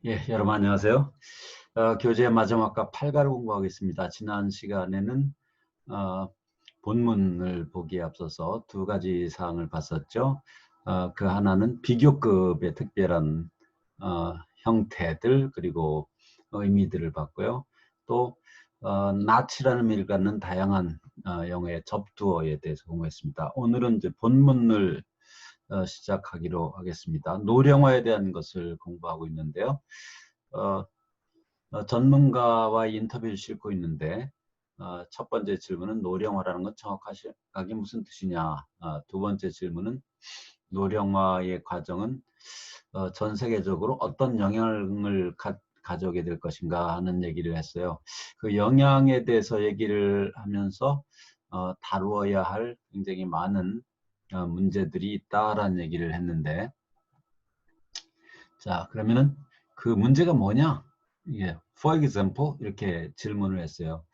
예, 여러분 안녕하세요. 교재 마지막과 8가를 공부하겠습니다. 지난 시간에는 어, 본문을 보기에 앞서서 두 가지 사항을 봤었죠. 그 하나는 비교급의 특별한 형태들 그리고 의미들을 봤고요. 또 not이라는 의미를 갖는 다양한 영어의 접두어에 대해서 공부했습니다. 오늘은 이제 본문을 시작하기로 하겠습니다. 노령화에 대한 것을 공부하고 있는데요. 어, 전문가와 인터뷰를 싣고 있는데 첫 번째 질문은 노령화라는 건 정확하게 무슨 뜻이냐. 두 번째 질문은 노령화의 과정은 전 세계적으로 어떤 영향을 가져오게 될 것인가 하는 얘기를 했어요. 그 영향에 대해서 얘기를 하면서 다루어야 할 굉장히 많은 문제들이 있다라는 얘기를 했는데, 자, 그러면은 그 문제가 뭐냐? 예, for example 이렇게 질문을 했어요.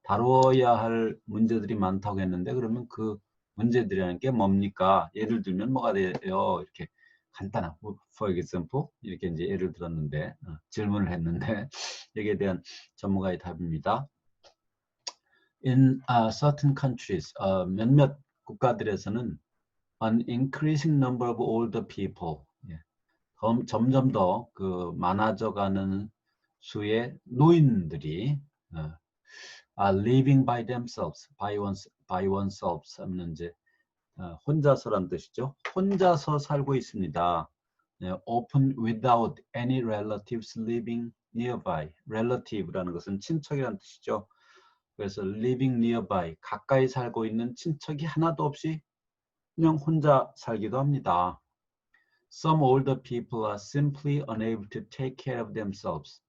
다루어야 할 문제들이 많다고 했는데 그러면 그 문제들이라는 게 뭡니까? 예를 들면 뭐가 돼요? 이렇게 간단한 for example 이렇게 이제 예를 들었는데 질문을 했는데 여기에 대한 전문가의 답입니다. In certain countries, 몇몇 국가들에서는 an increasing number of older people, 예, 점점 더 그 많아져가는 수의 노인들이 are living by themselves, by oneself 하면 이제 혼자서란 뜻이죠. 혼자서 살고 있습니다. often without any relatives living nearby. relative라는 것은 친척이라는 뜻이죠. 그래서 living nearby, 가까이 살고 있는 친척이 하나도 없이 그냥 혼자 살기도 합니다. Some older people are simply unable to take care of themselves.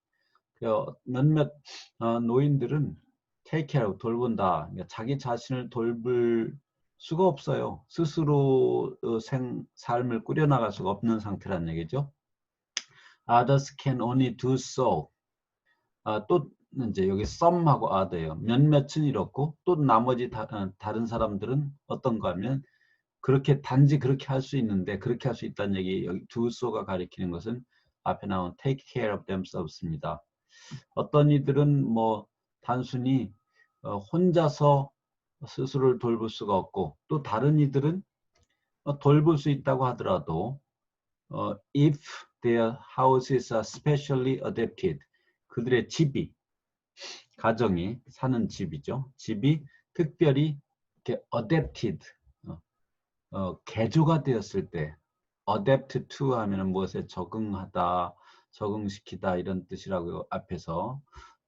몇몇 노인들은 take care, 돌본다. 그러니까 자기 자신을 돌볼 수가 없어요. 스스로 삶을 꾸려나갈 수가 없는 상태라는 얘기죠. Others can only do so. 또 이제 여기 some하고 other예요. 몇몇은 이렇고 또 나머지 다른 사람들은 어떤가 하면 단지 그렇게 할 수 있는데, 그렇게 할 수 있다는 얘기, 여기 do so가 가리키는 것은 앞에 나온 take care of themselves입니다. 어떤 이들은 뭐 단순히 혼자서 스스로를 돌볼 수가 없고, 또 다른 이들은 돌볼 수 있다고 하더라도 if their houses are specially adapted, 그들의 집이, 가정이 사는 집이죠. 집이 특별히 이렇게 adapted, 개조가 되었을 때, adapt to 하면은 무엇에 적응하다, 적응시키다 이런 뜻이라고 앞에서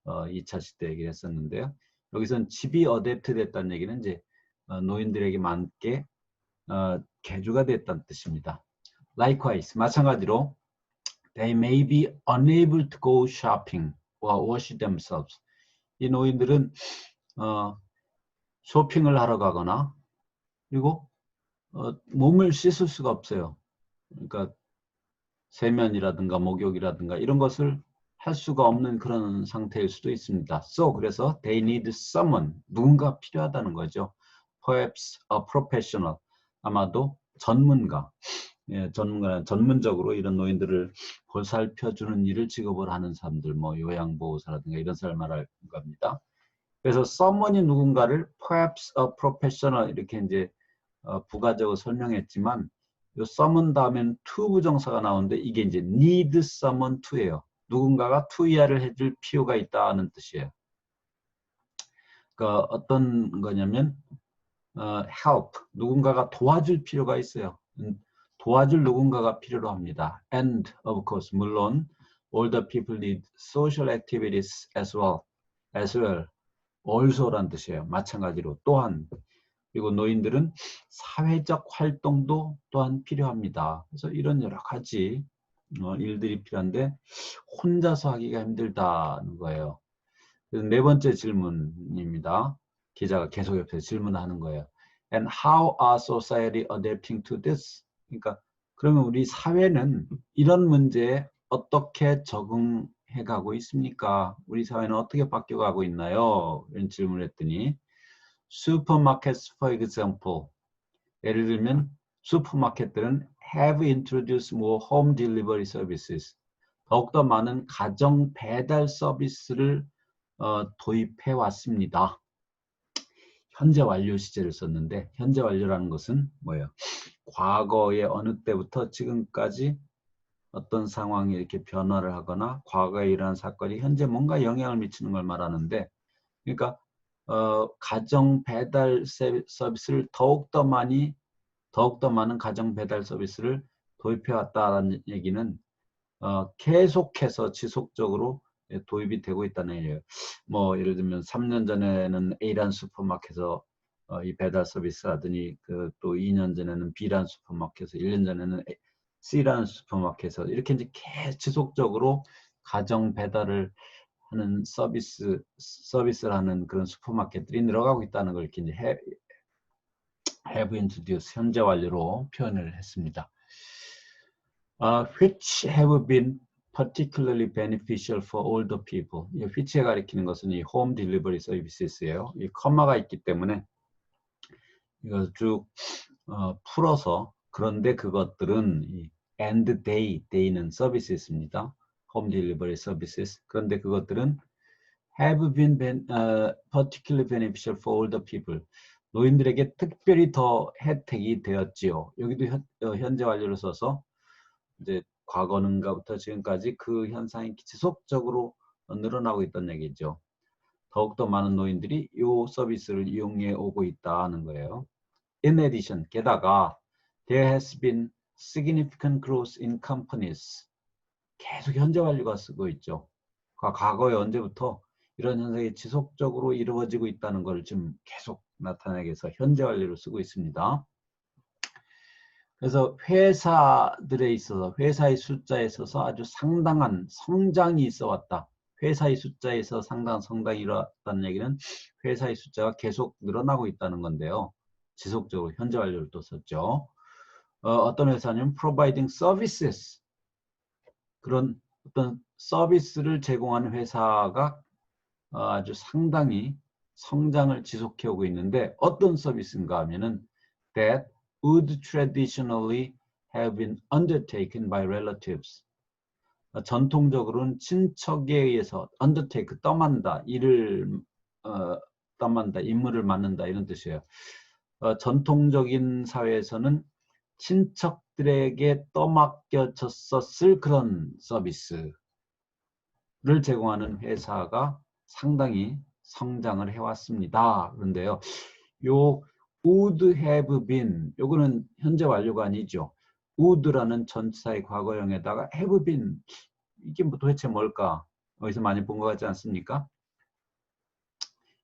2차 시대 얘기를 했었는데요. 여기서는 집이 adapt 됐다는 얘기는 이제 노인들에게 맞게 개조가 됐다는 뜻입니다. Likewise, 마찬가지로 they may be unable to go shopping or wash themselves. 이 노인들은 쇼핑을 하러 가거나 그리고 몸을 씻을 수가 없어요. 그러니까 세면이라든가 목욕이라든가 이런 것을 할 수가 없는 그런 상태일 수도 있습니다. 그래서 they need someone, 누군가 필요하다는 거죠. Perhaps a professional, 아마도 전문가, 전문가는 전문적으로 이런 노인들을 보살펴주는 일을 직업을 하는 사람들, 뭐 요양보호사라든가 이런 사람을 말할 겁니다. 그래서 someone이 누군가를 perhaps a professional 이렇게 이제 부가적으로 설명했지만, 요 someone 다음엔 to 부정사가 나오는데 이게 이제 need someone to예요. 누군가가 to 이하를 해줄 필요가 있다는 뜻이에요. 그러니까 어떤 거냐면 help, 누군가가 도와줄 필요가 있어요. 도와줄 누군가가 필요로 합니다. And of course, 물론 older people need social activities as well. also란 뜻이에요. 마찬가지로 또한. 그리고 노인들은 사회적 활동도 또한 필요합니다. 그래서 이런 여러 가지 일들이 필요한데 혼자서 하기가 힘들다는 거예요. 그래서 네 번째 질문입니다. 기자가 계속 옆에서 질문하는 거예요. And how are society adapting to this? 그러니까 그러면 우리 사회는 이런 문제에 어떻게 적응해 가고 있습니까? 우리 사회는 어떻게 바뀌어가고 있나요? 이런 질문을 했더니 Supermarkets, for example. 예를 들면 슈퍼마켓들은 have introduced more home delivery services. 더욱더 많은 가정 배달 서비스를 도입해 왔습니다. 현재 완료 시제를 썼는데 현재 완료라는 것은 뭐예요? 과거의 어느 때부터 지금까지 어떤 상황이 이렇게 변화를 하거나 과거에 일어난 사건이 현재 뭔가 영향을 미치는 걸 말하는데, 그러니까 가정 배달 서비스를 더욱더 많은 가정 배달 서비스를 도입해 왔다는 얘기는 계속해서 지속적으로 도입이 되고 있다는 얘기예요. 뭐 예를 들면 3년 전에는 A란 슈퍼마켓에서 이 배달 서비스 하더니 또 2년 전에는 B란 슈퍼마켓에서 1년 전에는 C라는 슈퍼마켓에서 이렇게 이제 지속적으로 가정 배달을 하는 서비스를 하는 그런 슈퍼마켓들이 늘어가고 있다는 걸 이렇게 이제 have introduced 현재 완료로 표현을 했습니다. Which have been particularly beneficial for older people. 이 which에 가리키는 것은 이 홈 딜리버리 서비스예요. 이 컴마가 있기 때문에 이걸 쭉 풀어서, 그런데 그것들은 이 and day는 서비스였습니다. 홈 딜리버리 서비스. 그런데 그것들은 have been particularly beneficial for older people. 노인들에게 특별히 더 혜택이 되었지요. 여기도 현재 완료를 써서 이제 과거는가부터 지금까지 그 현상이 지속적으로 늘어나고 있다는 얘기죠. 더욱더 많은 노인들이 이 서비스를 이용해 오고 있다는 거예요. In addition, 게다가 there has been significant growth in companies. 계속 현재 완료가 쓰고 있죠. 과거에 언제부터 이런 현상이 지속적으로 이루어지고 있다는 걸 지금 계속 나타내기 위해서 현재 완료를 쓰고 있습니다. 그래서 회사들에 있어서, 회사의 숫자에 있어서 아주 상당한 성장이 있어 왔다. 회사의 숫자에서 상당한 성장이 일어났다는 얘기는 회사의 숫자가 계속 늘어나고 있다는 건데요. 지속적으로 현재 완료를 또 썼죠. 어떤 회사냐면 providing services. 그런 어떤 서비스를 제공하는 회사가 아주 상당히 성장을 지속해 오고 있는데, 어떤 서비스인가 하면은 that would traditionally have been undertaken by relatives. 전통적으로는 친척에 의해서 undertake, 떠만다, 떠만다, 임무를 맡는다 이런 뜻이에요. 전통적인 사회에서는 친척들에게 떠맡겨졌었을 그런 서비스를 제공하는 회사가 상당히 성장을 해왔습니다. 그런데요, 요 would have been, 요거는 현재 완료가 아니죠. would라는 전치사의 과거형에다가 have been, 이게 뭐 도대체 뭘까? 어디서 많이 본 것 같지 않습니까?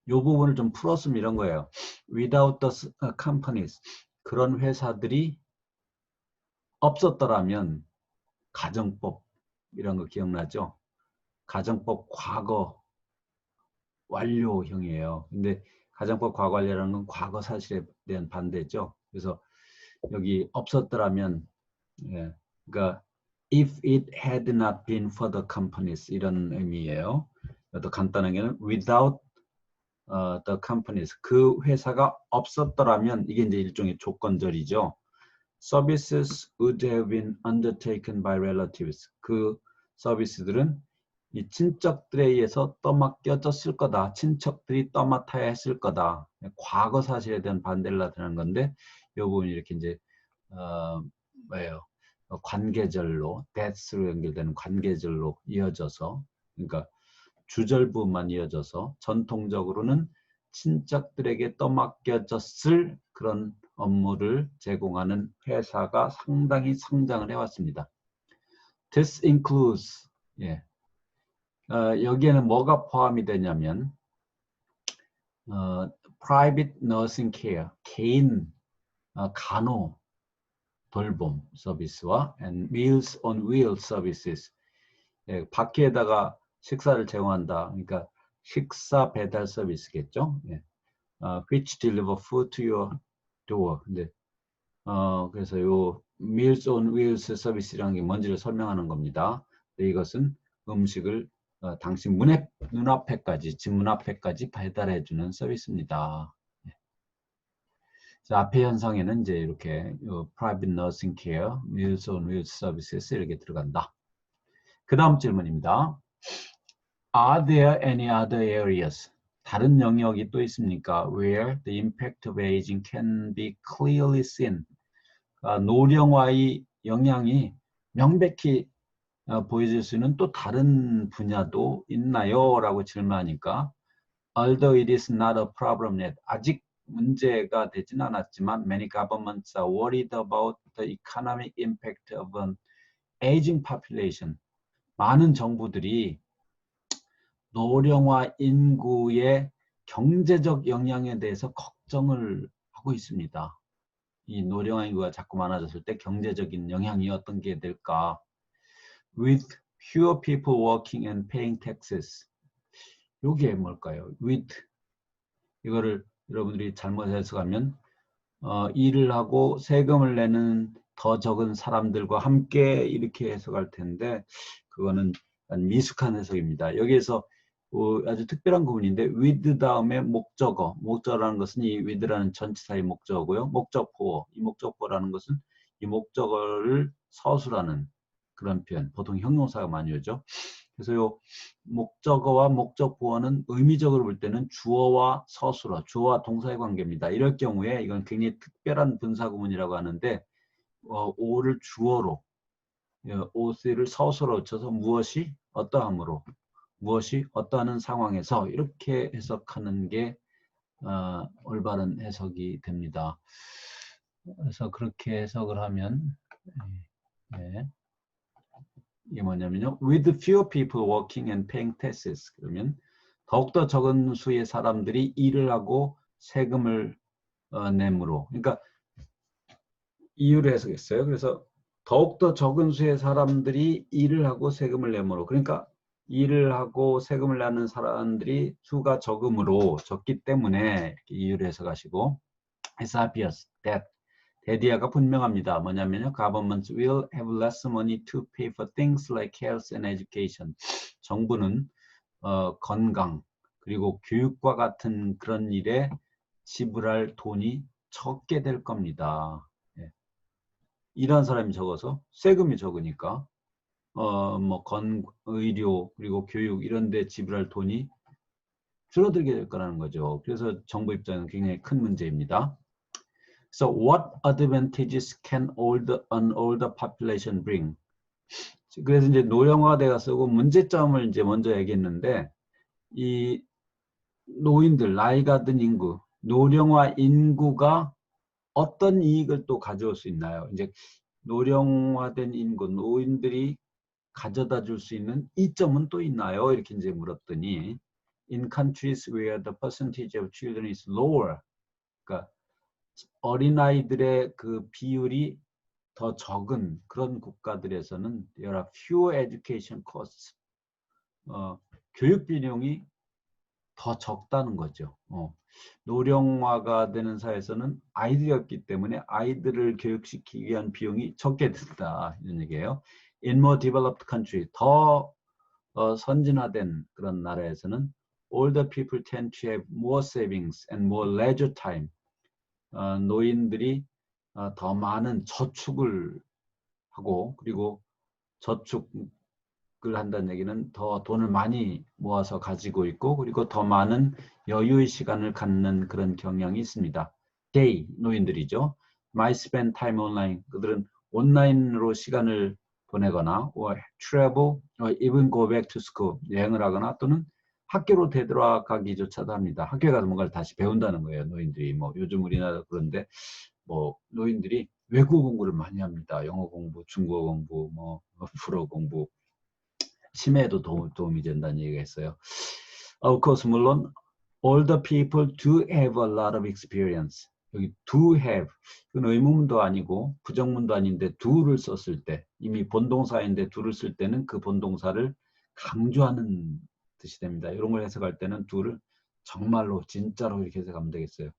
요 부분을 좀 풀었으면 이런 거예요. Without the companies, 그런 회사들이 없었더라면, 가정법 이런 거 기억나죠? 가정법 과거 완료형이에요. 근데 가정법 과거 완료라는 건 과거 사실에 대한 반대죠. 그래서 여기 없었더라면, 예, 그러니까 if it had not been for the companies 이런 의미예요. 더 간단하게는 without the companies, 그 회사가 없었더라면, 이게 이제 일종의 조건절이죠. Services would have been undertaken by relatives. 그 서비스들은 이 친척들에 의해서 떠맡겨졌을 거다. 친척들이 떠맡아야 했을 거다. 과거 사실에 대한 반대를 나타내는 건데, 이 부분이 이렇게 이제 뭐예요? 관계절로, thats로 연결되는 관계절로 이어져서, 그러니까 주절부만 이어져서 전통적으로는 친척들에게 떠맡겨졌을 그런 업무를 제공하는 회사가 상당히 성장을 해왔습니다. This includes, 예, 여기에는 뭐가 포함이 되냐면 private nursing care, 개인 간호 돌봄 서비스와 and meals on wheels services, 예, 바퀴에다가 식사를 제공한다. 그러니까 식사 배달 서비스겠죠. 예. which deliver food to your door. 근데 그래서 요 meals on wheels 서비스라는 게 뭔지를 설명하는 겁니다. 이것은 음식을 당신 눈앞에까지, 집 문 앞에까지 배달해 주는 서비스입니다. 예. 자, 앞에 현상에는 이제 이렇게 private nursing care, meals on wheels services 이렇게 들어간다. 그 다음 질문입니다. Are there any other areas? 다른 영역이 또 있습니까? Where the impact of aging can be clearly seen. 노령화의 영향이 명백히 보여질 수 있는 또 다른 분야도 있나요? 라고 질문하니까 Although it is not a problem yet. 아직 문제가 되진 않았지만 many governments are worried about the economic impact of an aging population. 많은 정부들이 노령화 인구의 경제적 영향에 대해서 걱정을 하고 있습니다. 이 노령화 인구가 자꾸 많아졌을 때 경제적인 영향이 어떤 게 될까? With fewer people working and paying taxes. 이게 뭘까요? With 이거를 여러분들이 잘못 해석하면 일을 하고 세금을 내는 더 적은 사람들과 함께 이렇게 해석할 텐데 그거는 미숙한 해석입니다. 여기에서 아주 특별한 구문인데 with 다음에 목적어, 목적어라는 것은 이 with라는 전치사의 목적어고요. 목적보어, 이 목적보어라는 것은 이 목적어를 서술하는 그런 표현, 보통 형용사가 많이 오죠. 그래서 요 목적어와 목적보어는 의미적으로 볼 때는 주어와 서술어, 주어와 동사의 관계입니다. 이럴 경우에 이건 굉장히 특별한 분사구문이라고 하는데 오를 주어로, 오를 서술어로 쳐서 무엇이 어떠함으로, 무엇이 어떠한 상황에서 이렇게 해석하는 게 올바른 해석이 됩니다. 그래서 그렇게 해석을 하면 네. 이게 뭐냐면요. With fewer people working and paying taxes. 그러면 더욱더 적은 수의 사람들이 일을 하고 세금을 내므로. 그러니까 이유를 해석했어요. 그래서 더욱더 적은 수의 사람들이 일을 하고 세금을 내므로. 그러니까 일을 하고 세금을 내는 사람들이 수가 적기 때문에 이렇게 이유를 해석하시고 It's obvious that 대디아가 분명합니다. 뭐냐면요. Governments will have less money to pay for things like health and education. 정부는 건강 그리고 교육과 같은 그런 일에 지불할 돈이 적게 될 겁니다. 예. 일하는 사람이 적어서 세금이 적으니까 뭐 의료 그리고 교육 이런 데 지불할 돈이 줄어들게 될 거라는 거죠. 그래서 정부 입장은 굉장히 큰 문제입니다. So what advantages can an older population bring? 그래서 이제 노령화대가 쓰고 문제점을 이제 먼저 얘기했는데 이 노인들, 나이가 든 인구, 노령화 인구가 어떤 이익을 또 가져올 수 있나요? 이제 노령화된 인구, 노인들이 가져다 줄 수 있는 이점은 또 있나요? 이렇게 이제 물었더니 In countries where the percentage of children is lower, 그러니까 어린아이들의 그 비율이 더 적은 그런 국가들에서는 there are fewer education costs. 교육 비용이 더 적다는 거죠. 노령화가 되는 사회에서는 아이들이 없기 때문에 아이들을 교육시키기 위한 비용이 적게 든다. 이런 얘기예요. In more developed country, 더 선진화된 그런 나라에서는 older people tend to have more savings and more leisure time. 노인들이 더 많은 저축을 하고 그리고 저축을 한다는 얘기는 더 돈을 많이 모아서 가지고 있고 그리고 더 많은 여유의 시간을 갖는 그런 경향이 있습니다. They, 노인들이죠. Might spend time online. 그들은 온라인으로 시간을 보내거나 or travel or even go back to school. 여행을 하거나 또는 학교로 되돌아가기조차도 합니다. 학교에 가서 뭔가를 다시 배운다는 거예요. 노인들이 뭐 요즘 우리나라 그런데 뭐 노인들이 외국어 공부를 많이 합니다. 영어 공부, 중국어 공부, 뭐 불어 공부, 치매에도 도움이 된다는 얘기가 있어요. Of course, 물론 older people do have a lot of experience. 여기 do have, 이건 의문문도 아니고 부정문도 아닌데 do를 썼을 때 이미 본동사인데 do를 쓸 때는 그 본동사를 강조하는 뜻이 됩니다. 이런 걸 해석할 때는 do를 정말로 진짜로 이렇게 해석하면 되겠어요.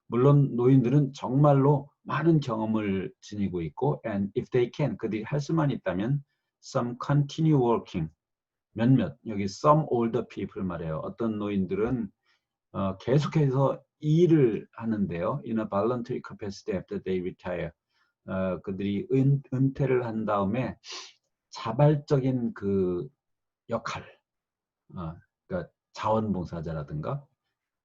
물론 노인들은 정말로 많은 경험을 지니고 있고 and if they can, 그들이 할 수만 있다면 some continue working, 몇몇, 여기 some older people 말해요. 어떤 노인들은 계속해서 일을 하는데요. In a voluntary capacity after they retire. 그들이 은퇴를 한 다음에 자발적인 그 역할, 그러니까 자원봉사자라든가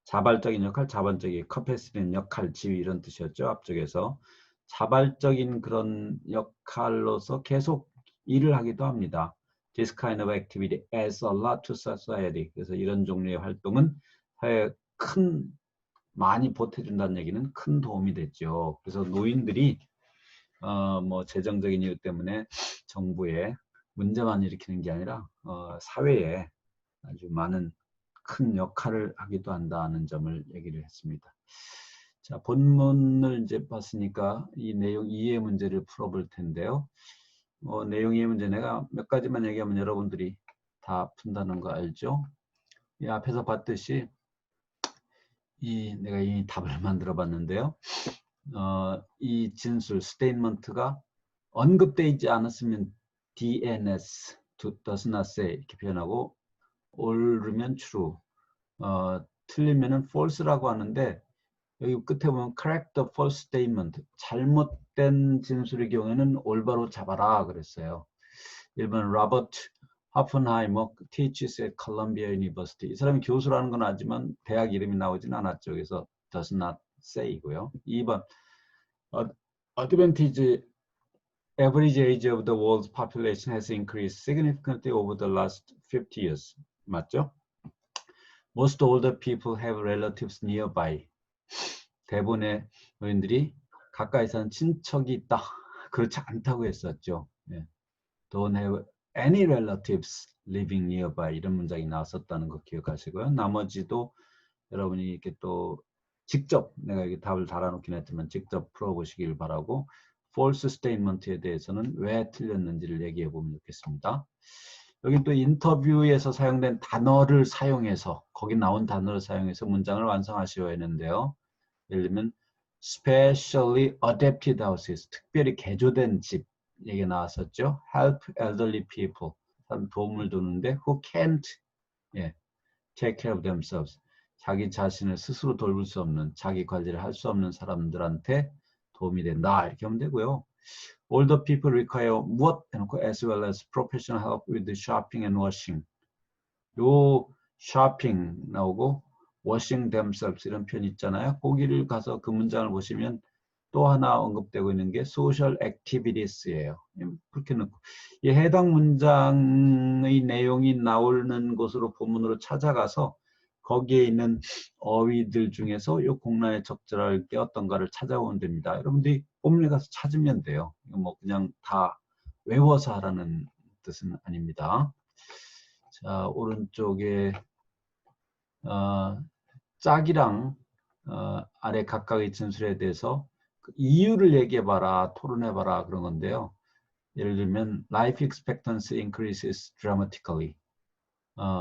자발적인 역할, 자발적인 커패시티는 역할, 지위 이런 뜻이었죠. 앞쪽에서 자발적인 그런 역할로서 계속 일을 하기도 합니다. This kind of activity adds a lot to society. 그래서 이런 종류의 활동은 사회에 많이 보태준다는 얘기는 큰 도움이 됐죠. 그래서 노인들이 뭐 재정적인 이유 때문에 정부에 문제만 일으키는 게 아니라 사회에 아주 많은 큰 역할을 하기도 한다는 점을 얘기를 했습니다. 자, 본문을 이제 봤으니까 이 내용 이해 문제를 풀어볼 텐데요. 내용 이해 문제 내가 몇 가지만 얘기하면 여러분들이 다 푼다는 거 알죠? 이 앞에서 봤듯이 내가 이 답을 만들어 봤는데요. 이 진술, 스테이트먼트가 언급되어 있지 않았으면 DNS, does not say 이렇게 표현하고 옳으면 true, 틀리면은 false라고 하는데 여기 끝에 보면 correct the false statement, 잘못된 진술의 경우에는 올바로 잡아라 그랬어요. 1번 로버트 하픈하이머 teaches at Columbia University. 이 사람이 교수라는 건 알지만 대학 이름이 나오진 않았죠. 그래서 does not say고요. 2번 advantage average age of the world's population has increased significantly over the last 50 years. 맞죠? Most older people have relatives nearby. 대부분의 노인들이 가까이 사는 친척이 있다. 그렇지 않다고 했었죠. Don't have any relatives living nearby. 이런 문장이 나왔었다는 거 기억하시고요. 나머지도 여러분이 이렇게 또 직접 내가 여기 답을 달아놓긴 했지만 직접 풀어보시길 바라고 false statement에 대해서는 왜 틀렸는지를 얘기해 보면 좋겠습니다. 여기 또 인터뷰에서 사용된 단어를 사용해서 거기 나온 단어를 사용해서 문장을 완성하셔야 하는데요. 예를 들면 specially adapted houses, 특별히 개조된 집 얘기 나왔었죠. help elderly people, 사람 도움을 주는데 who can't take care of themselves, 자기 자신을 스스로 돌볼 수 없는, 자기 관리를 할 수 없는 사람들한테 도움이 된다 이렇게 하면 되고요. Older people require 무엇 해놓고 as well as professional help with the shopping and washing. 요 shopping 나오고 washing themselves 이런 표현 있잖아요. 거기를 가서 그 문장을 보시면 또 하나 언급되고 있는 게 social activities예요. 그렇게 넣고 이 해당 문장의 내용이 나오는 곳으로 본문으로 찾아가서 거기에 있는 어휘들 중에서 이 공란에 적절할 게 어떤가를 찾아오면 됩니다. 여러분들이 본문에 가서 찾으면 돼요. 뭐 그냥 다 외워서 하라는 뜻은 아닙니다. 자, 오른쪽에 짝이랑 아래 각각의 진술에 대해서 그 이유를 얘기해봐라, 토론해봐라 그런 건데요. 예를 들면 life expectancy increases dramatically.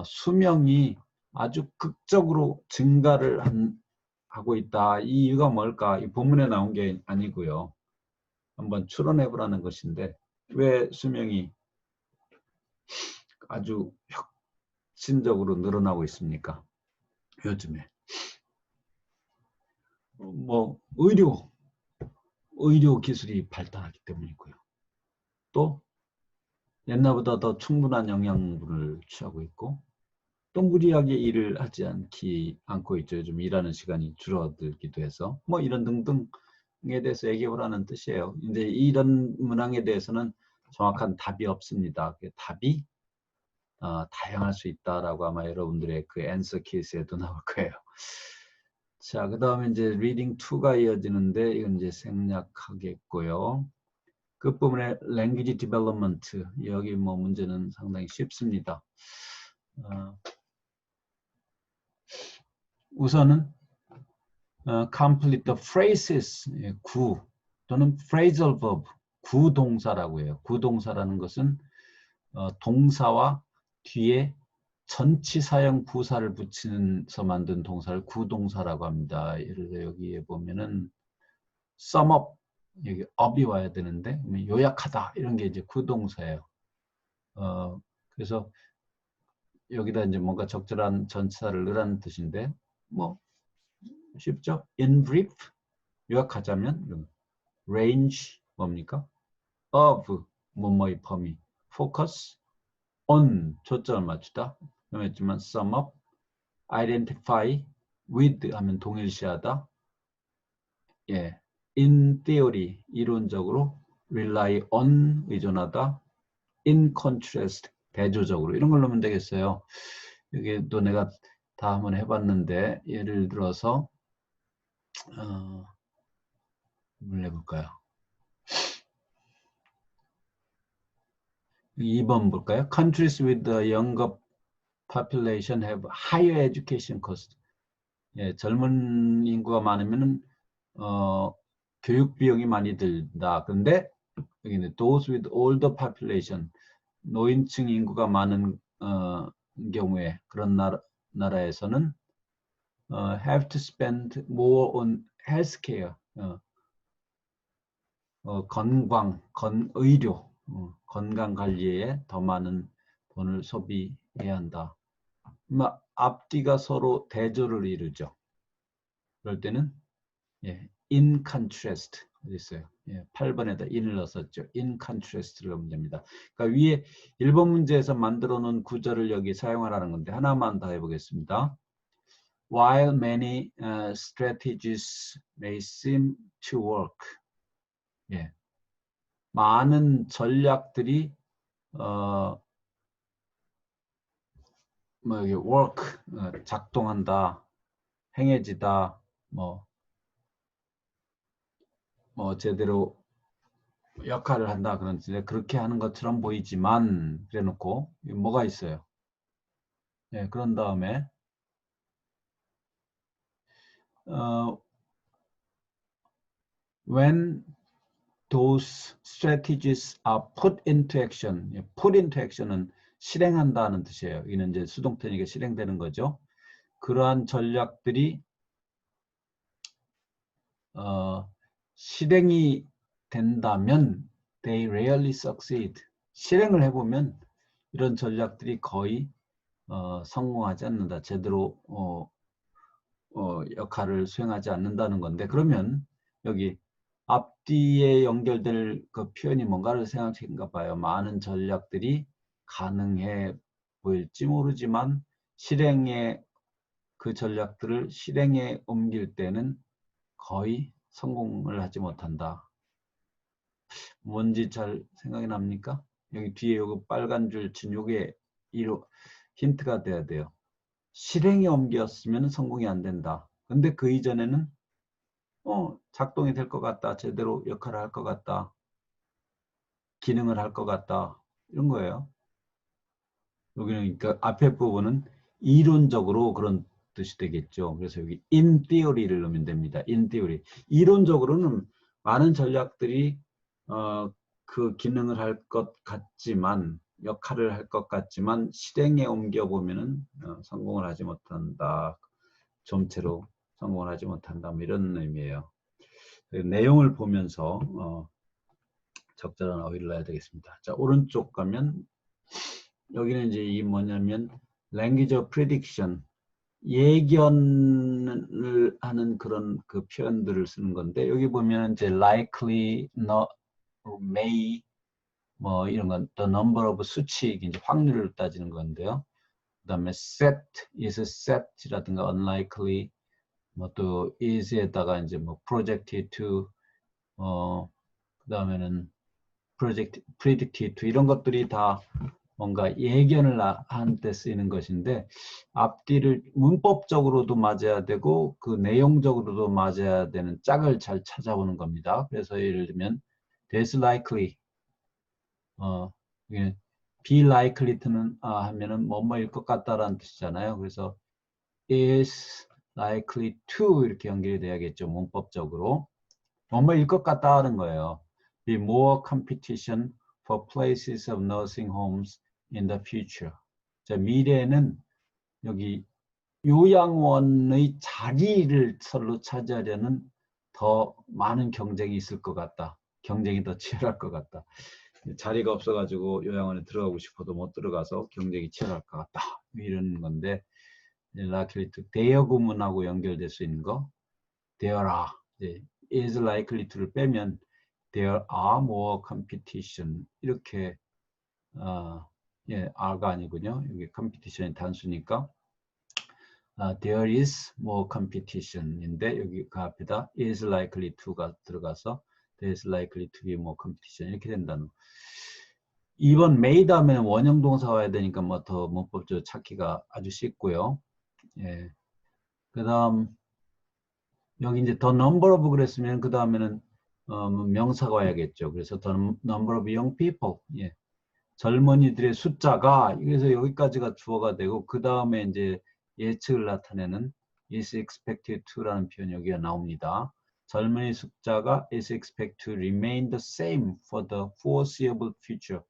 수명이 아주 극적으로 증가를 하고 있다. 이 이유가 뭘까? 이 본문에 나온 게 아니고요. 한번 추론해보라는 것인데 왜 수명이 아주 혁신적으로 늘어나고 있습니까? 요즘에. 뭐 의료 기술이 발달하기 때문이고요. 또 옛날보다 더 충분한 영양분을 취하고 있고 또 무리하게 일을 하지 않고 있죠. 요즘 일하는 시간이 줄어들기도 해서 뭐 이런 등등에 대해서 얘기해보라는 뜻이에요. 이제 이런 문항에 대해서는 정확한 답이 없습니다. 답이 다양할 수 있다라고 아마 여러분들의 그 앤서 키스에도 나올 거예요. 자, 그 다음에 이제 리딩 2가 이어지는데 이건 이제 생략하겠고요. 끝부분에 language development, 여기 뭐 문제는 상당히 쉽습니다. 우선은 complete the phrases, 구 또는 phrasal verb, 구동사라고 해요. 구동사라는 것은 동사와 뒤에 전치사형 부사를 붙이면서 만든 동사를 구동사라고 합니다. 예를 들어 여기에 보면은 sum up, 여기 up이 와야 되는데 요약하다 이런 게 이제 구동사예요. 그래서 여기다 이제 뭔가 적절한 전치사를 넣으라는 뜻인데 뭐 쉽죠? In brief, 요약하자면 range 뭡니까? of 뭐뭐의 범위, focus on 초점을 맞추다. 했지만 sum up, identify with 하면 동일시하다. 예, in theory 이론적으로, rely on 의존하다, in contrast 대조적으로 이런 걸 넣으면 되겠어요. 이게 또 내가 다 한번 해봤는데 예를 들어서 뭘 해볼까요? 2번 볼까요? Countries with the younger population have higher education cost. 예, 젊은 인구가 많으면은 교육 비용이 많이 들다. 근데 여기는 those with older population, 노인층 인구가 많은 경우에 그런 나라에서는 have to spend more on healthcare, 의료, 건강 관리에 더 많은 돈을 소비해야 한다. 앞뒤가 서로 대조를 이루죠. 그럴 때는 예, in contrast 어디 있어요? 예, 8번에다 in을 넣었었죠. in contrast를 넣으면 됩니다. 그러니까 위에 1번 문제에서 만들어 놓은 구절을 여기 사용하라는 건데 하나만 더 해보겠습니다. While many strategies may seem to work, 예, 많은 전략들이 여기 work 작동한다, 행해지다, 뭐 제대로 역할을 한다 그런데 그렇게 하는 것처럼 보이지만 그래놓고 뭐가 있어요? 예, 그런 다음에 when those strategies are put into action, put into action은 실행한다는 뜻이에요. 이는 이제 수동태니까 실행되는 거죠. 그러한 전략들이 실행이 된다면 they rarely succeed. 실행을 해보면 이런 전략들이 거의 성공하지 않는다. 제대로 역할을 수행하지 않는다는 건데 그러면 여기 앞뒤에 연결될 그 표현이 뭔가를 생각했는가 봐요. 많은 전략들이 가능해 보일지 모르지만 그 전략들을 실행에 옮길 때는 거의 성공을 하지 못한다. 뭔지 잘 생각이 납니까? 여기 뒤에 요거 빨간 줄 친 요게 힌트가 돼야 돼요. 실행에 옮겼으면 성공이 안 된다. 근데 그 이전에는 작동이 될 것 같다. 제대로 역할을 할 것 같다. 기능을 할 것 같다. 이런 거예요. 여기는 그러니까 앞에 부분은 이론적으로 그런 뜻이 되겠죠. 그래서 여기 in theory를 넣으면 됩니다. in theory. 이론적으로는 많은 전략들이 그 기능을 할 것 같지만 역할을 할 것 같지만 실행에 옮겨보면은 성공을 하지 못한다. 좀채로 성공을 하지 못한다. 뭐 이런 의미예요. 내용을 보면서 적절한 어휘를 넣어야 되겠습니다. 자, 오른쪽 가면 여기는 이제 이 뭐냐면 language of prediction, 예견을 하는 그런 그 표현들을 쓰는 건데 여기 보면 이제 likely, not, may 뭐 이런 건 the number of 수치 이제 확률을 따지는 건데요. 그다음에 set, is set이라든가 unlikely 뭐 또 is에다가 이제 뭐 projected to 그다음에는 predicted to 이런 것들이 다 뭔가 예견을 한 때 쓰이는 것인데 앞뒤를 문법적으로도 맞아야 되고 그 내용적으로도 맞아야 되는 짝을 잘 찾아오는 겁니다. 그래서 예를 들면 there's likely be likely to는 하면은 뭐뭐일 것 같다라는 뜻이잖아요. 그래서 is likely to 이렇게 연결이 돼야겠죠. 문법적으로 뭐뭐일 것 같다 하는 거예요. be more competition for places of nursing homes in the future. 자, 미래에는 여기 요양원의 자리를 서로 차지하려는 더 많은 경쟁이 있을 것 같다. 경쟁이 더 치열할 것 같다. 자리가 없어가지고 요양원에 들어가고 싶어도 못 들어가서 경쟁이 치열할 것 같다. 이런 건데 likely to 대여 구문하고 연결될 수 있는 거 there are is likely to를 빼면 there are more competition 이렇게 예, R가 아니군요. 여기 컴피티션이 단수니까 there is more competition인데 여기 그 앞에다 is likely to가 들어가서 there is likely to be more competition 이렇게 된다는 거. 2번 may 다음에는 원형 동사 와야 되니까 뭐 더 문법적으로 찾기가 아주 쉽고요. 예. 그 다음 여기 이제 the number of 그랬으면 그 다음에는 명사가 와야겠죠. 그래서 the number of young people. 예. 젊은이들의 숫자가 그래서 여기까지가 주어가 되고 그 다음에 이제 예측을 나타내는 is expected to라는 표현이 여기가 나옵니다. 젊은이 숫자가 is expected to remain the same for the foreseeable future.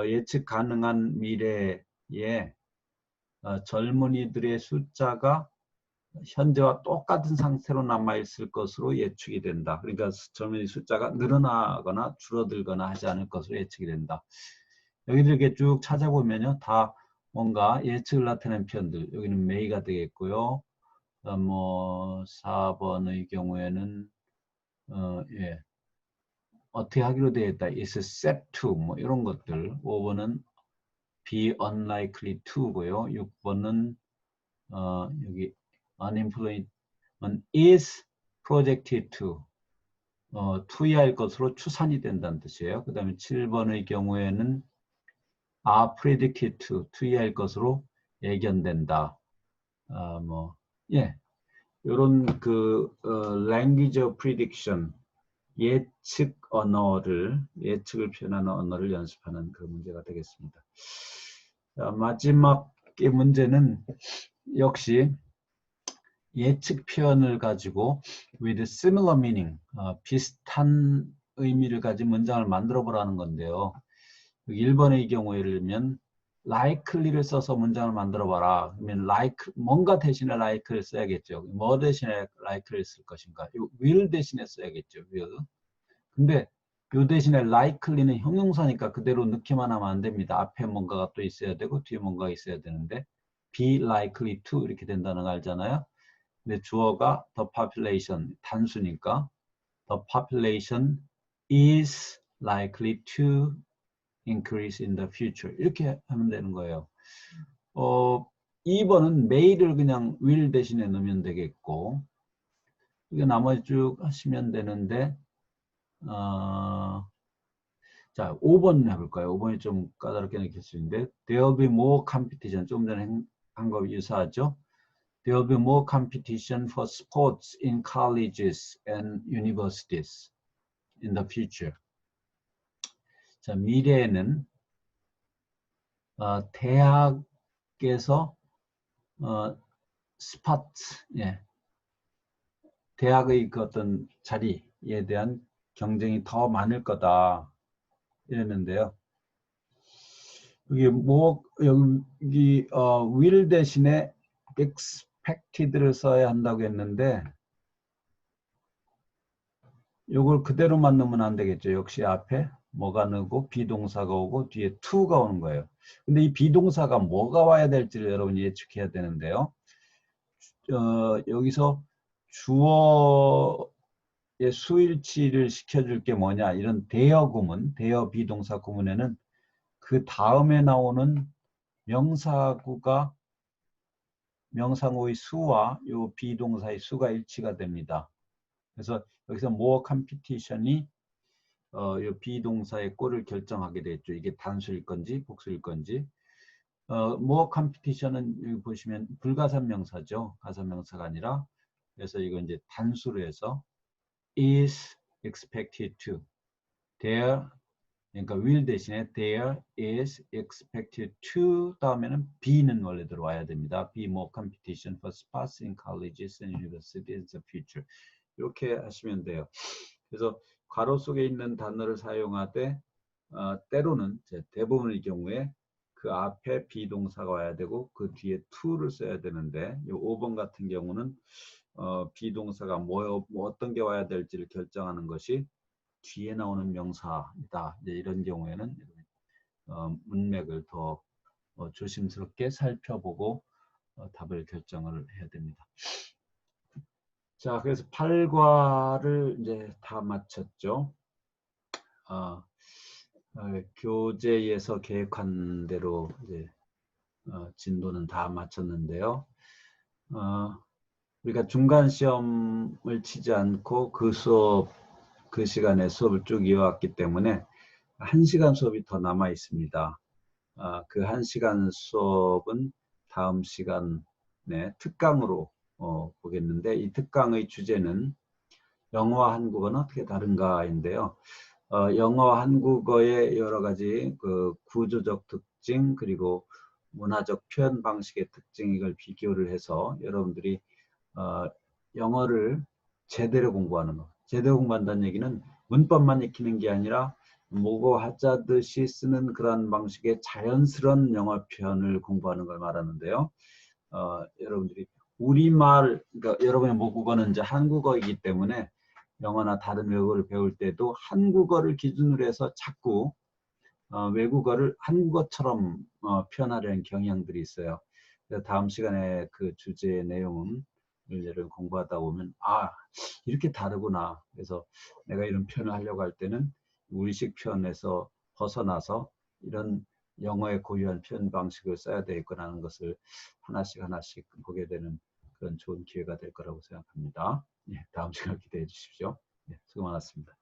예측 가능한 미래에 젊은이들의 숫자가 현재와 똑같은 상태로 남아있을 것으로 예측이 된다. 그러니까 젊은이 숫자가 늘어나거나 줄어들거나 하지 않을 것으로 예측이 된다. 여기도 이렇게 쭉 찾아보면요. 다 뭔가 예측을 나타내는 표현들. 여기는 may가 되겠고요. 뭐 4번의 경우에는 예. 어떻게 하기로 되어 있다. is set to 뭐 이런 것들. 5번은 be unlikely to고요. 6번은 여기 unemployment is projected to 투여할 것으로 추산이 된다는 뜻이에요. 그 다음에 7번의 경우에는 are predicted to 투여할 것으로 예견된다. 뭐 예, 이런 그 language of prediction 예측 언어를 예측을 표현하는 언어를 연습하는 그 문제가 되겠습니다. 자, 마지막의 문제는 역시 예측 표현을 가지고 with similar meaning 비슷한 의미를 가진 문장을 만들어 보라는 건데요. 1번의 경우 예를 들면 likely를 써서 문장을 만들어 봐라. 그러면 like 뭔가 대신에 like를 써야겠죠. 뭐 대신에 like를 쓸 것인가? will 대신에 써야겠죠. will. 근데 요 대신에 likely는 형용사니까 그대로 넣기만 하면 안 됩니다. 앞에 뭔가가 또 있어야 되고 뒤에 뭔가가 있어야 되는데 be likely to 이렇게 된다는 거 알잖아요. 근데 주어가 the population 단수니까 the population is likely to increase in the future 이렇게 하면 되는 거예요. 2번은 may를 그냥 will 대신에 넣으면 되겠고 이게 나머지 쭉 하시면 되는데 자 5번 해볼까요? 5번이 좀 까다롭게 느낄 수 있는데 there will be more competition 좀 전에 한 거 유사하죠? There will be more competition for sports in colleges and universities in the future. 자, 미래에는 대학에서 스포츠, 예, 대학의 그 어떤 자리에 대한 경쟁이 더 많을 거다 이랬는데요. 여기 will 대신에 expected를 써야 한다고 했는데 이걸 그대로만 넣으면 안 되겠죠. 역시 앞에 뭐가 넣고 비동사가 오고 뒤에 to가 오는 거예요. 근데 이 비동사가 뭐가 와야 될지를 여러분이 예측해야 되는데요. 여기서 주어의 수일치를 시켜줄 게 뭐냐 이런 대여 구문, 대여 비동사 구문에는 그 다음에 나오는 명사구가 명사구의 수와 요 비동사의 수가 일치가 됩니다. 그래서 여기서 more competition이 요 비동사의 꼴을 결정하게 되죠. 이게 단수일 건지 복수일 건지. more competition은 여기 보시면 불가산명사죠. 가산명사가 아니라. 그래서 이거 이제 단수로 해서 is expected to. there 그러니까 will 대신에 there is expected to 다음에는 be는 원래 들어와야 됩니다. be more competition for spots in colleges and universities in the future. 이렇게 하시면 돼요. 그래서 괄호 속에 있는 단어를 사용하되 때로는 대부분의 경우에 그 앞에 비동사가 와야 되고 그 뒤에 to를 써야 되는데 이 5번 같은 경우는 비동사가 뭐 어떤 게 와야 될지를 결정하는 것이 뒤에 나오는 명사이다. 이제 이런 경우에는 문맥을 더 조심스럽게 살펴보고 답을 결정을 해야 됩니다. 자, 그래서 8과를 이제 다 마쳤죠. 교재에서 계획한 대로 이제 진도는 다 마쳤는데요. 우리가 중간 시험을 치지 않고 그 시간에 수업을 쭉 이어왔기 때문에 1시간 수업이 더 남아 있습니다. 그 1시간 수업은 다음 시간에 특강으로 보겠는데, 이 특강의 주제는 영어와 한국어는 어떻게 다른가인데요. 영어, 한국어의 여러 가지 그 구조적 특징, 그리고 문화적 표현 방식의 특징, 이걸 비교를 해서 여러분들이 영어를 제대로 공부하는 것. 제대로 공부한다는 얘기는 문법만 익히는 게 아니라 모고 하자듯이 쓰는 그런 방식의 자연스러운 영어 표현을 공부하는 걸 말하는데요. 여러분들이 우리말, 그러니까 여러분의 모국어는 이제 한국어이기 때문에 영어나 다른 외국어를 배울 때도 한국어를 기준으로 해서 자꾸 외국어를 한국어처럼 표현하려는 경향들이 있어요. 그래서 다음 시간에 그 주제의 내용은 여러분 공부하다 보면 이렇게 다르구나. 그래서 내가 이런 표현을 하려고 할 때는 우리식 표현에서 벗어나서 이런 영어의 고유한 표현 방식을 써야 되겠구나 하는 것을 하나씩 하나씩 보게 되는 그런 좋은 기회가 될 거라고 생각합니다. 예, 다음 시간 기대해 주십시오. 예, 수고 많았습니다.